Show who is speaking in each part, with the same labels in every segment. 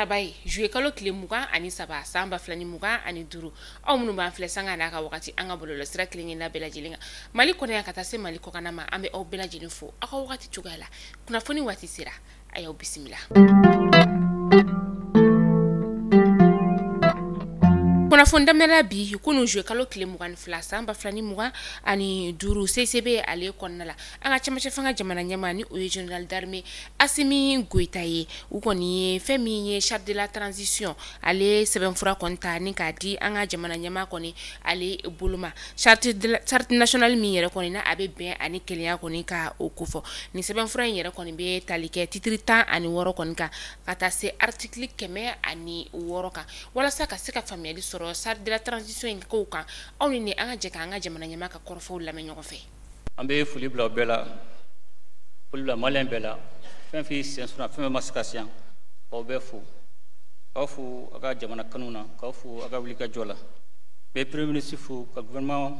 Speaker 1: Arabai jouer kalo kile mugan ani saba samba flani mugan ani duru aw munu ban fle sanga na ka wakati anga bololo sira kilingen na bela jilinga mali kone ya kata se mali kokana ma ambe aw bela jilin fo aka wakati chugala kuna foni wati sira ayaw bismillah kuna fonda mera bi kunu jouer kalo kile mugan fla samba flani mugan ani duru CCB ale konnala anga chama fanga jamana nyamani o general d'armée Assimi Goïta ye u koni femi ye chef de la transition ale seben fura konta ni kadi anga jamana nyama koni ale buluma charte national mi yere koni na abe ben ani keliya koni ka okufo ni seben fura yere koni be talike titri tan ani woro koni ka kata se article keme ani woro ka wala saka sika famille soro charte de la transition ko kan oni ni anga je ka anga jamana nyama ka korfo la me nyoko fe
Speaker 2: ambe fuli bla bela fuli la malen bela fen fi sen suna fen maskasian ko be fu ka fu aga jamana kanuna ka fu aga wuli ka jola be premier ministre fu ka gouvernement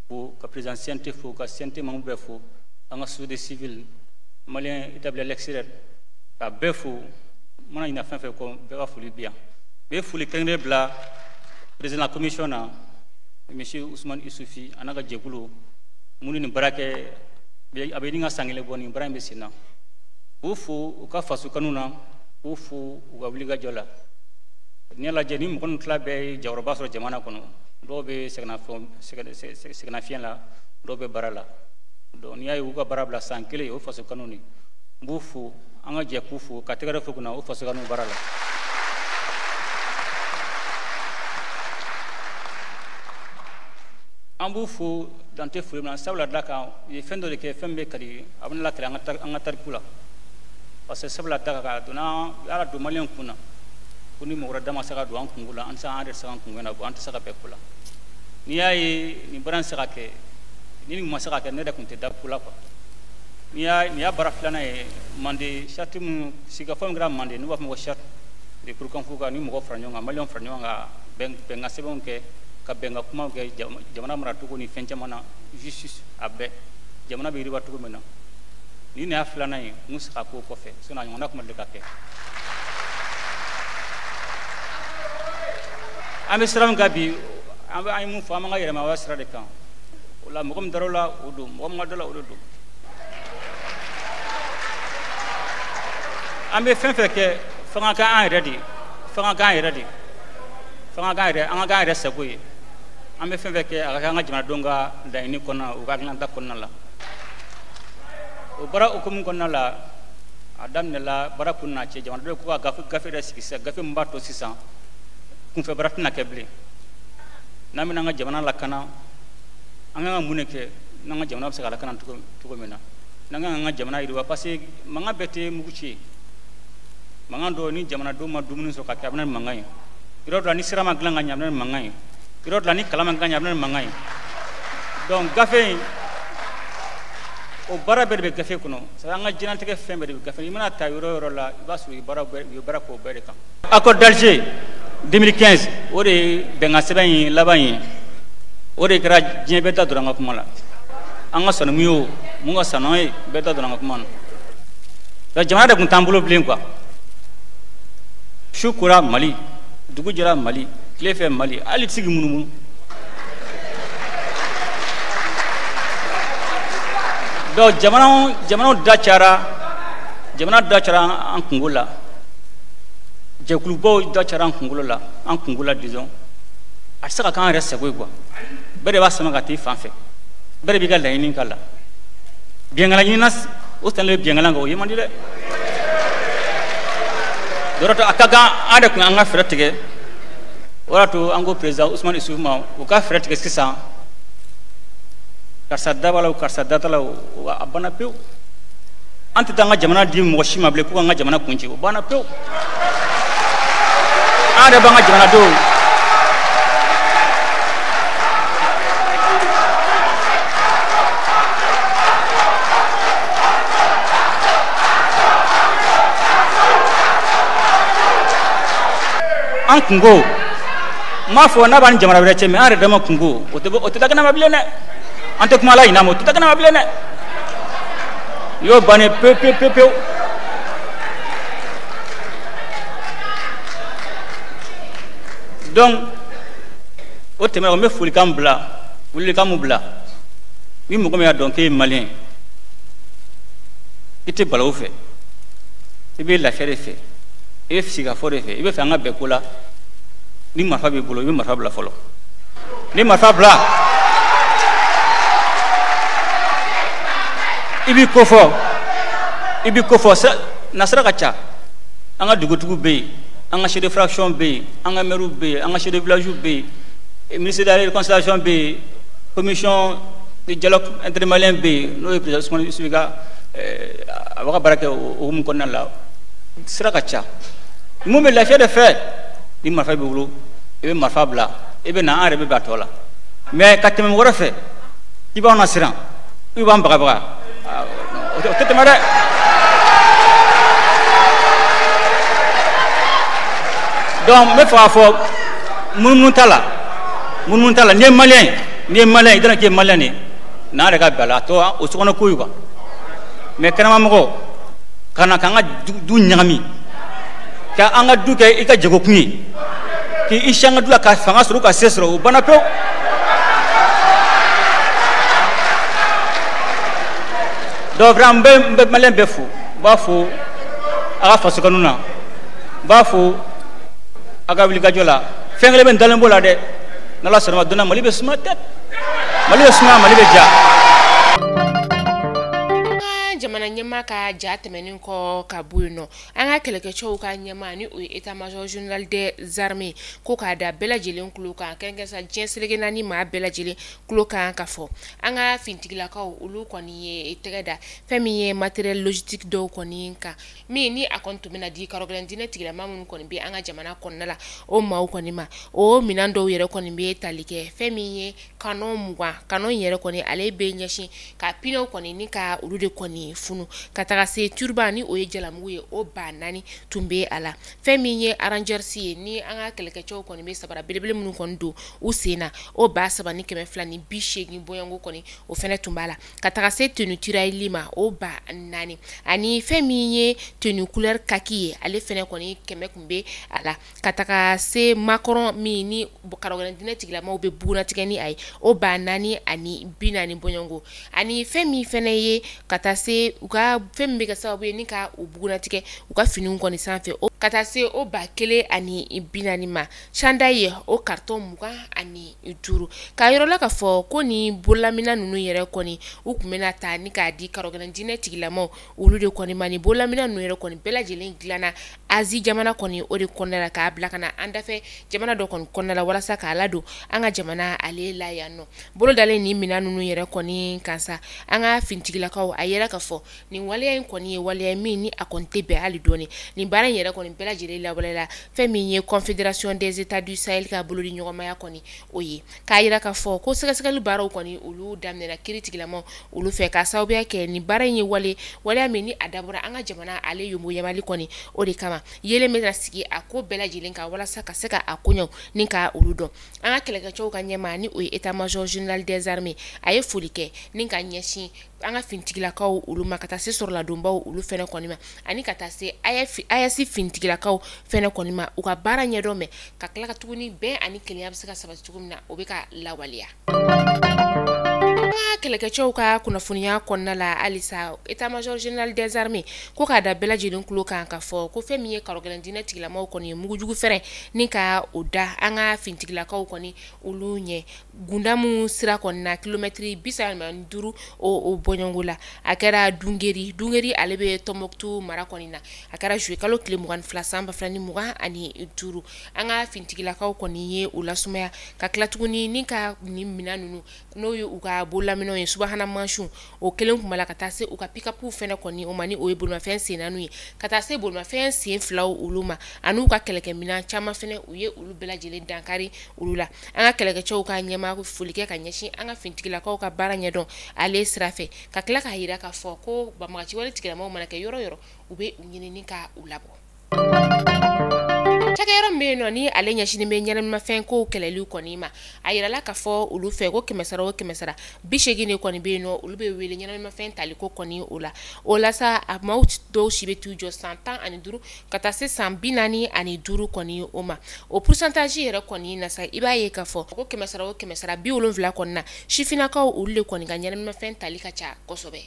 Speaker 2: fu ka présidentialité fu ka santé mam be fu anga société civile malien établi à l'extérieur ka be fu mana ina fen fe ko be ka fuli bien be fuli kengre bla président la commission na monsieur Ousmane Issoufi anaga jekulu muni ni barake abe ninga sangile boni barambe sina ufu uka fasu kanuna ufu ugabliga jola ni la jeni mon klabe jawro so jamana kono dobe segna fien la dobe barala do ni ay uga barabla sankile u fasu kanuni bufu anga je kufu kategara fukuna u fasu kanu barala ambu fu dante fu na sabla daka ye fendo de ke fembe kali abna la kala anga tar kula parce que sabla daka ka duna ala do malen kuna kuni mo rada ma saka do an kungula an sa ande saka kungena bo anta saka be kula ni ay ni baran saka ke ni mo saka ke ne da kunte da kula ko ni ya baraflana e mande chatum siga fam gram mande no wa mo chat de pour kan fuga ni mo franyo nga malion franyo nga ben ngasebon ke kabenga kuma ke jamana maratu ko ni fencha mana justice abe jamana be riba to mena ni ne aflana yi muska ko ko fe sona ngona kuma de kake ame sram gabi ambe ay mu fama nga yere ma wasra de kan wala mo kom darola udu mo ma dola udu ambe fen fe ke fanga ka an ready fanga ka ready fanga ka ready anga ka ready sagoyi ambe fen fe ke aga nga jamana donga da ni kona u ga nganta konna la o bara ukum konna la adam ne la bara kunna che jamana do ko gafe da sikisa gafe mbato sisa kun fe bara tna keble namina nga jamana la kana anga nga muneke nga jamana sa la kana to mena nga jamana iriwa parce manga bete muguchi manga do ni jamana do ma dumuni so ka kabna mangai iro do ni sirama glanga nyamna mangai iro do ni kalama nganya nyamna mangai donc gafe o bara berbe gafe kuno sa nga jinal teke fembe de gafe imana ta iro la basu bara ko bere kan accord d'Alger 2015 ore benga seben laban ore kra jin beta duranga kumala anga sonu miyo munga sanoy beta duranga kumana da jamana da kun tambulo blen quoi shukura Mali dugu jira Mali klefe Mali ali sigi munumunu do jamana dacara an kungula je klubo dacara an kungula disons a saka kan reste quoi bere ba sama ka ti fanfe bere bi ga layini kala biengala yinas o tan le biengala ngo yimandi de dorato akaga ade ko anga fretige orato ango president Ousmane Issoufi ma o ka fretige skisa karsa datala abana peu anti tanga jamana di mo shima ble ko anga jamana kunci o bana peu ade banga jamana do an kungo ma fo na ban jamana bere cheme are dama kungo o te daga na mabile ne ante kuma la ina mo te daga na mabile ne yo bane pe donc o tɛmɛ o bɛ folikan bila wulilikan mun bila ni mɔgɔ min y'a dɔn k'e ye maliyɛn i tɛ bala o fɛ i bɛ lafiya de fɛ i bɛ sigikafɔ de fɛ i bɛ fɛ an ka bɛn ko la ni marifa b'i bolo i bɛ marifa bila fɔlɔ ni marifa bila i b'i ko fɔ nasira ka ca an ka dugutigiw bɛ yen an ka chef de fraction bɛ yen an ka maires bɛ yen an ka chef de village bɛ yen ministre de la réconciliation bɛ yen commission de dialogue intermalien bɛ yen n'o ye président Ousmane Sonko a b'a ka baara kɛ o hukumu kɔnɔna la sira ka ca mun bɛ lafiya de fɛ ni marifa b'i bolo i bɛ marifa bila i bɛ na an yɛrɛ bɛ bɛn a tɔ la mais ka tɛmɛ mɔgɔ wɛrɛ fɛ i b'anw nasiran i b'an bagabaga o tɛ tɛmɛ dɛ. donc n bɛ fɛ k'a fɔ munumunu t'a la n'i ye maliyɛn i dɔrɔn k'i ye maliyɛn de n'an yɛrɛ ka bɛn a la a tɔ o sokɔnɔ ko ye quoi mais kɛnɛmamɔgɔ ka na k'an ka du ɲagami ka an ka du kɛ i ka jagokun ye k'i si an ka du la ka fanga sɔrɔ ka se sɔrɔ o banna pewu. donc vraiment n bɛ maliyɛn bɛɛ fo n b'a fo a ka faso kanu na n b'a fo a ka wulikajɔ la fɛn kelen bɛ n dalen b'o la dɛ n'Ala sɔnna ma don na Mali bɛ suma tɛ Mali bɛ suma Mali bɛ ja.
Speaker 1: jamana ɲɛmaa ka ja tɛmɛnen kɔ ka bɔ yen nɔ an ka kɛlɛkɛcɛw ka ɲɛmaa ni o ye état major général des armées ko k'a da bɛɛ lajɛlen tulo kan kɛrɛnkɛrɛnnenya diɲɛ seleke naani maa bɛɛ lajɛlen tulo kan ka fɔ an ka fintigilakaw olu kɔni ye tɛgɛ da fɛn min ye matériel logistique dɔw kɔni kan min ni a kɔni tun bɛna di karɔgɛlɛn diinɛ tigilama minnu kɔni bɛ an ka jamana kɔnɔna la o maaw kɔni ma o minɛn dɔw yɛrɛ kɔni bɛ tali kɛ fɛn min ye kanon 20 kanon yɛrɛ kɔni ale bɛ ɲɛsin ka pinɛw kɔni ni ka olu de kɔni funu ka taga se turban ni o ye jalamugu ye o ba naani tun bɛ a la fɛn min ye arrangeurs ye ni an ka kɛlɛkɛcɛw kɔni bɛ sabara belebele minnu kɔni don u sen na o ba 3 ni 200 ni 80 bɔɲɔngo kɔni o fɛnɛ tun b'a la ka taga se tenue tiraillement ma o ba 4 ani fɛn min ye tenue couleur kaki ye ale fɛnɛ kɔni 100 kun bɛ a la ka taga se macaron min ni karɔgɛlɛn diinɛ tigilamaw bɛ bugunatigɛ ni a ye o ba 4 ani 40 bɔɲɔngo ani fɛn min fɛnɛ ye ka taa se u ka fɛn min bɛ kɛ sababu ye ni ka u bugunatigɛ u ka finiw kɔni sanfɛ ka taa se o ba 1 ani 40 ma chandail o carton 20 ani 5 ka yɔrɔ la ka fɔ ko ni bololamina ninnu yɛrɛ kɔni u kun bɛna taa ni k'a di karɔgɛlɛn diinɛ tigilamaw olu de kɔni ma ni bololamina ninnu yɛrɛ kɔni bɛɛ lajɛlen dilanna Asie jamana kɔni o de kɔnɔna la k'a bila ka na an dafɛ jamana dɔ kɔni kɔnɔna la walasa k'a ladon an ka jamana ale la yan nɔ bolo dalen ni minɛn ninnu yɛrɛ kɔni kan sa an ka fintigilakaw a yɛrɛ ka fɔ nin waleya in kɔni ye waleya min ni a kɔni tɛ bɛn hali dɔɔni nin baara in yɛrɛ kɔni bɛɛ lajɛlen lawaleya fɛn min ye confédération des états du Sahel ka bolo di ɲɔgɔnmaya kɔni o ye k'a yira ka fɔ ko sɛgɛsɛgɛli baaraw kɔni olu daminɛna kiiri tigilamaw olu fɛ ka sababuya kɛ nin baara in ye waleya min ni a dabɔra an ka jamana ale yamali kɔni o de kama yelen bɛ na sigi a ko bɛɛ lajɛlen ka walasa ka se ka a koɲɛw ni ka olu dɔn an ka kɛlɛkɛcɛw ka ɲɛmaa ni o ye état major général des armées a ye foli kɛ ni ka ɲɛsin an ka fintigilakaw olu ma ka taa se sɔrɔladonbaw olu fɛnɛ kɔni ma ani ka taa se ayasi fintigilakaw fɛnɛ kɔni ma u ka baara ɲɛdɔn mɛn ka tila ka tuguni bɛn ani kelenya bɛ se ka sabati cogo min na o bɛ ka lawaleya. Kɛlɛkɛcɛw ka kunnafoniya kɔnɔna la halisa état major général des armées ko k'a da bɛɛ lajɛlen tulo kan ka fɔ ko fɛn min ye karɔgɛlɛn diinɛ tigilamaw kɔni ye mugujugu fɛrɛ ni ka o da an ka fintigilakaw kɔni olu ɲɛ gundamu sira kɔni na kilomɛtiri 35 o bɔɲɔngo la a kɛra dungeri ale bɛ Tɔnbɔkutu mara kɔni na a kɛra juillet kalo tile 22 san 2025 an ka fintigilakaw kɔni ye o lasumaya ka tila tuguni ni ka nin minɛn ninnu n'o ye u ka bolaminɛw ye subahana mansiw o kelen kun b'a la ka taa se u ka pick-up fɛnɛ kɔni o ma ni o ye bolimafɛn sen naaniw ye ka taa se bolimafɛn sen 2 olu ma ani u ka kɛlɛkɛminɛn caman fɛnɛ u ye olu bɛɛ lajɛlen dankari olu la an ka kɛlɛkɛcɛw ka ɲɛmaa foli kɛ ka ɲɛsin an ka fintigilakaw ka baara ɲɛdɔn ale sira fɛ ka tila k'a yira k'a fɔ ko banbagaci wale tigilamaw mana kɛ yɔrɔ yɔrɔ u bɛ u ɲinini ka u labɔ. cakɛyɔrɔ min no ni ale ɲɛsinin bɛ ɲɛnaminimafɛn ko kɛlɛli kɔni ma a yirala k'a fɔ olu fɛ ko 100 80 de kɔni bɛ no olu bɛ wele ɲɛnaminimafɛn tali ko kɔni o la sa a maaw dɔw si bɛ t'u jɔ san 15 ka taa se san 45 kɔni o ma o pourcentage yɛrɛ kɔni na sa i b'a ye k'a fɔ ko 100 70 kɔni na sifinakaw olu de kɔni ka ɲɛnaminimafɛn tali ka ca kosɛbɛ.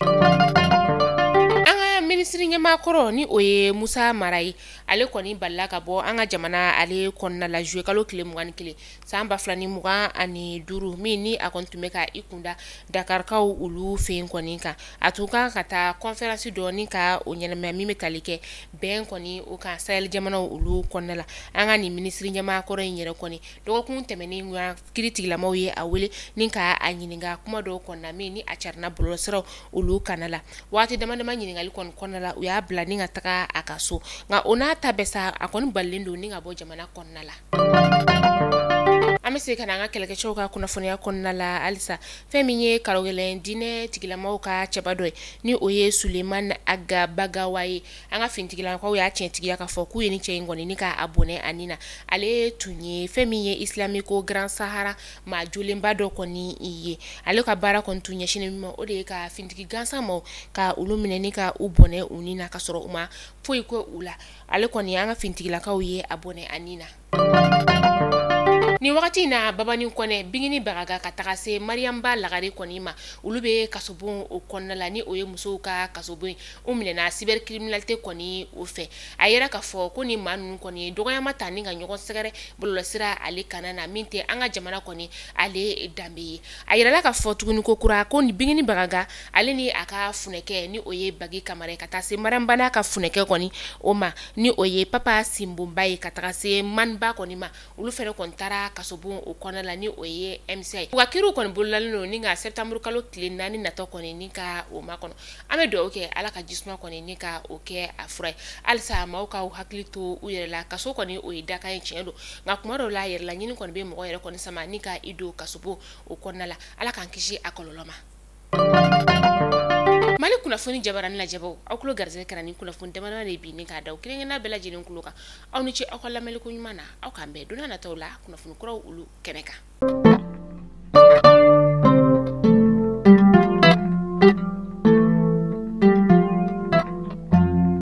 Speaker 1: Ministri ɲɛmaakɔrɔ ni o ye Musa Mara ye ale kɔni balila ka bɔ an ka jamana ale kɔnɔna la juillet kalo tile 21 san 2025 min ni a kɔni tun bɛ ka i kunda Dakarkaw olu fɛ yen kɔni kan a tun kan ka taa conférence dɔ ni ka o ɲɛnamaya min bɛ tali kɛ bɛn kɔni o kan Sahel jamanaw olu kɔnɔna la an ka ni ministri ɲɛmaakɔrɔ in yɛrɛ kɔni dɔgɔkun tɛmɛnen kiri tigilamaw ye a wele ni ka a ɲininka kuma dɔw kɔnɔna min ni a carina bɔlɔlɔsiraw olu kana la waati dama ɲininkali kɔnɔna la u y'a bila ni ka taga a ka so nka o n'a ta bɛɛ sa a kɔni balilen don ni ka bɔ jamana kɔnɔna la. An bɛ se ka an ka kɛlɛkɛcɛw ka kunnafoniya kɔnɔna la halisa fɛn min ye Karogɛlɛn diinɛ tigilamaw ka cɛba dɔ ye ni o ye Suleman Agabagawa ye an ka finitigilakaw y'a tiɲɛtigiya k'a fɔ k'u ye ni cɛ in kɔni ni k'a bɔnɛ a nin na ale tun ye fɛn min ye Islamico Grand Sahara maa jolenba dɔ kɔni ye ale ka baara kɔni tun ɲɛsinnen min ma o de ye ka finitigi gansan ma ka olu minɛ ni ka u bɔnɛ u nin na ka sɔrɔ u ma foyi ko u la ale kɔni an ka finitigilakaw ye a bɔnɛ a nin na. Ni wagati na babani kɔnɛ bingini bagaga ka taga se Mariamba Lagare kɔni ma olu bɛ kasobon o kɔnɔna la ni o ye musow ka kasobon o minɛna cybercriminalité kɔni o fɛ a yɛrɛ ka fɔ ko ni maa ninnu kɔni dɔgɔyama ta ni ka ɲɔgɔn sɛgɛrɛ bɔlɔlɔsira ale kana na min tɛ an ka jamana kɔni ale danbe ye a yɛrɛla ka fɔ tuguni ko kura ko ni bingini bagaga ale ni a ka funɛkɛ ni o ye Bagi Kamara ka taa se Mariamba n'a ka funɛkɛ kɔni o ma ni o ye Papa Simbonba ye ka taga se Manba kɔni ma olu fɛnɛ kɔni taara kasobon o kɔnɔna la ni o ye MCI u ka kiriw kɔni bololalen don ni ka septembre kalo tile 4 natɔ kɔni ni ka o ma kɔnɔ an bɛ dugawu kɛ ala ka jisuma kɔni ni ka o kɛ a fura ye halisa maaw ka hakili to u yɛrɛ la kaso kɔni o ye dakan ye tiɲɛ don nka kuma dɔw la yɛrɛ la ɲini kɔni bɛ mɔgɔ yɛrɛ kɔni sama ni ka i don kasobon o kɔnɔna la ala k'an kisi a kɔlɔlɔ ma. Mali kunnafoni jabarani lajɛbaw aw kulo garisɛgɛ kɛra ni kunnafoni damadama de bi ni k'a da kelen-kelenna bɛɛ lajɛlen kulo kan aw ni ce aw ka lamɛnliko ɲuman na aw k'an bɛn don n'a nataw la kunnafoni kuraw olu kɛnɛ kan.